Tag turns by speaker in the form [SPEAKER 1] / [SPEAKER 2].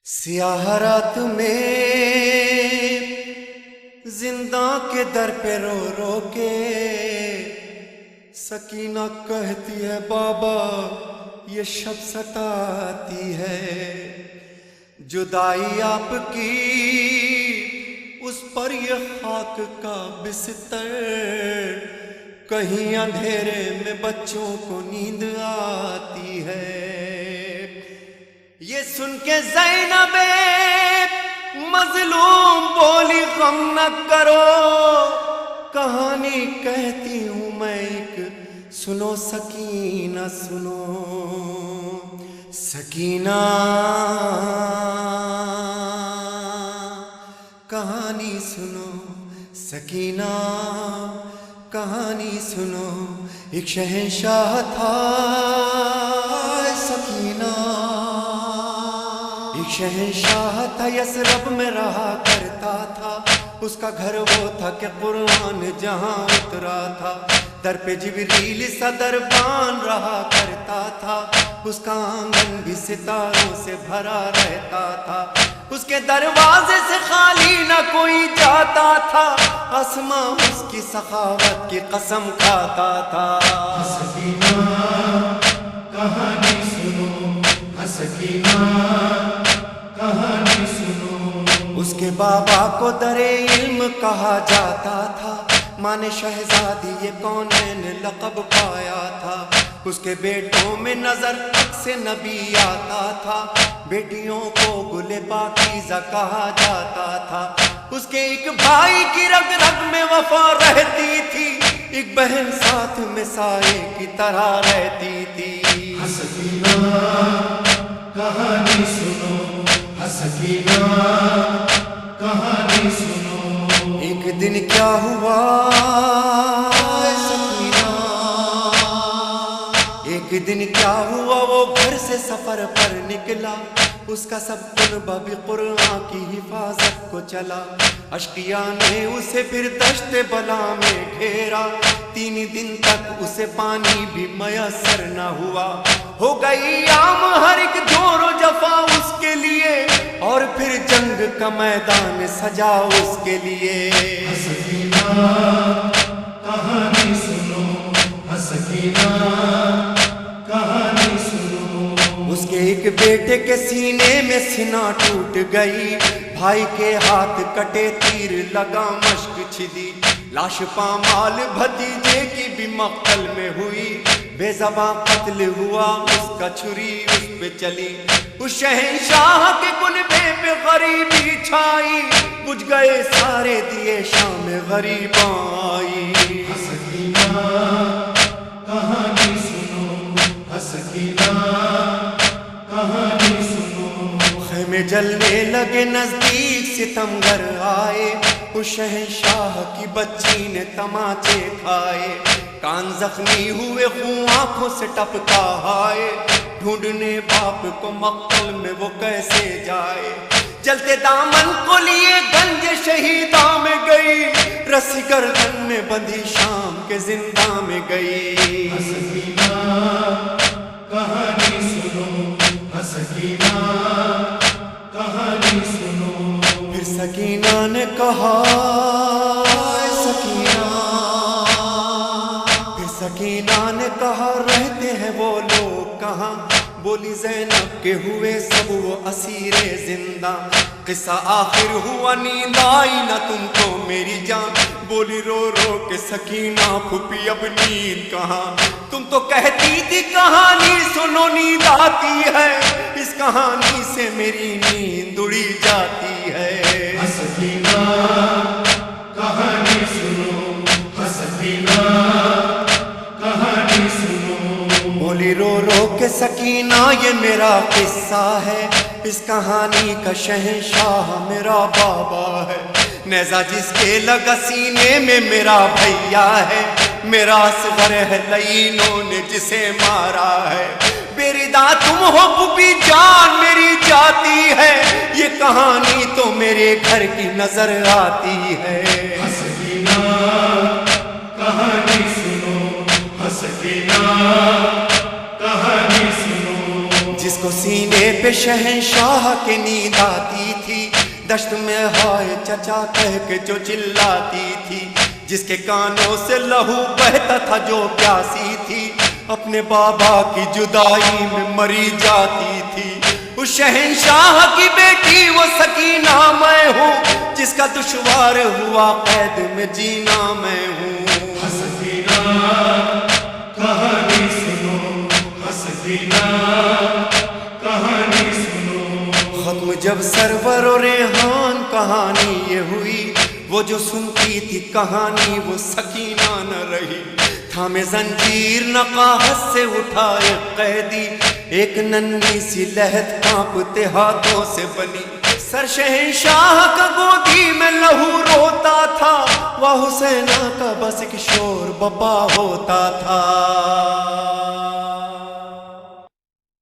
[SPEAKER 1] سیاہ رات میں زندہ کے در پہ رو رو کے سکینہ کہتی ہے بابا یہ شب ستاتی ہے، جدائی آپ کی اس پر یہ خاک کا بستر، کہیں اندھیرے میں بچوں کو نیند آتی ہے۔ یہ سن کے زینب مظلوم بولی غم نہ کرو، کہانی کہتی ہوں میں ایک، سنو سکینہ سنو سکینہ، کہانی سنو سکینہ، کہانی سنو۔ ایک شہنشاہ تھا سکینہ، ایک شہنشاہ تھا یثرب میں رہا کرتا تھا، اس کا گھر وہ تھا کہ قرآن جہاں اترا تھا، در پہ جبریل سا دربان رہا کرتا تھا، اس کا آنگن بھی ستاروں سے بھرا رہتا تھا، اس کے دروازے سے خالی نہ کوئی جاتا تھا، آسماں اس کی سخاوت کی قسم کھاتا تھا۔
[SPEAKER 2] سکینہ کہانی سنو، سکینہ کہانی سنو۔
[SPEAKER 1] اس کے بابا کو در علم کہا جاتا تھا، ماں نے شہزادی یہ کونین لقب پایا تھا، اس کے بیٹوں میں نظر سے نبی آتا تھا، بیٹیوں کو گل پاکیزہ کہا جاتا تھا، اس کے ایک بھائی کی رگ رگ میں وفا رہتی تھی، ایک بہن ساتھ میں سائے کی طرح رہتی تھی۔
[SPEAKER 2] سکینہ کہانی سنو، سکینہ کہانی سنو۔
[SPEAKER 1] ایک دن کیا ہوا سکینہ، ایک دن کیا ہوا، وہ گھر سے سفر پر نکلا، اس کا سب قربہ بھی قرآن کی حفاظت کو چلا، اشقیاء نے اسے پھر دشت بلا میں گھیرا، 3 دن تک اسے پانی بھی میسر نہ ہوا، ہو گئی عام ہر ایک جور و جفا اس کے لیے، اور پھر جنگ کا میدان سجا اس کے لیے۔
[SPEAKER 2] سکینہ کہانی سنو، سکینہ کہانی سنو۔
[SPEAKER 1] اس کے ایک بیٹے کے سینے میں سینہ ٹوٹ گئی، بھائی کے ہاتھ کٹے تیر لگا مشک چھدی، لاش پامال بھتیجے کی بھی مقتل میں ہوئی، بے زباں قتل ہوا اس کا، چھری اس پہ چلی، اس شہنشاہ کے کنبے پہ غریبی چھائی، بجھ گئے سارے دیے شام غریباں آئی۔
[SPEAKER 2] سکینہ کہانی سنو، سکینہ کہانی سنو۔
[SPEAKER 1] خیمے جلنے لگے نزدیک ستمگر آئے، اس شہنشاہ کی بچی نے تماچے کھائے، کان زخمی ہوئے خون آنکھوں سے ٹپکا ہائے، ڈھونڈنے باپ کو مقتل میں وہ کیسے جائے، جلتے دامن کو لیے گنج شہیداں میں گئی، رسی گردن میں بندھی شام کے زنداں میں گئی۔
[SPEAKER 2] سکینہ کہانی سنو، سکینہ کہانی سنو۔
[SPEAKER 1] پھر سکینہ نے کہا سکینہ، پھر سکینہ نے کہا رہتے ہیں وہ لوگ کہاں، بولی زینب کے ہوئے سب وہ اسیر زندہ، قصہ آخر ہوا نیند آئی نہ تم کو میری جان، بولی رو رو کے سکینہ پھپھی اب نیند کہاں، تم تو کہتی تھی کہانی سنو نیند آتی ہے، اس کہانی سے میری نیند اڑی جاتی ہے۔
[SPEAKER 2] سکینہ کہانی سنو، سکینہ کہانی سنو۔
[SPEAKER 1] بولی رو رو کے سکینہ یہ میرا قصہ ہے، اس کہانی کا شہنشاہ میرا بابا ہے، نیزہ جس کے لگا سینے میں میرا بھیا ہے، میرا اصغر ہے لعینوں نے جسے مارا ہے، بیردا تم ہو پھوپھی جان میری جاتی ہے، یہ کہانی تو میرے گھر کی نظر آتی ہے۔
[SPEAKER 2] سکینہ کہانی سنو، سکینہ کہانی سنو۔
[SPEAKER 1] جس کو سینے پہ شہنشاہ کے نیند آتی تھی، دشت میں ہائے چچا کہہ کے جو چلاتی تھی، جس کے کانوں سے لہو بہتا تھا جو پیاسی تھی، اپنے بابا کی جدائی میں مری جاتی تھی۔ اس شہنشاہ کی بیٹی وہ سکینہ میں ہوں، جس کا دشوار ہوا قید میں جینا میں ہوں۔
[SPEAKER 2] سکینہ کہانی سنو، سکینہ کہانی سنو۔
[SPEAKER 1] ختم جب سرور و ریحان کہانی یہ ہوئی، وہ جو سنتی تھی کہانی وہ سکینہ نہ رہی۔ تھامے زنجیر نقاہت سے اٹھائے قیدی، ایک ننھی سی لہت کانپتے ہاتھوں سے بنی، سر شہنشاہ کا گودی میں لہو روتا تھا، وہ حسینہ کا بس ایک شور بپا ہوتا تھا۔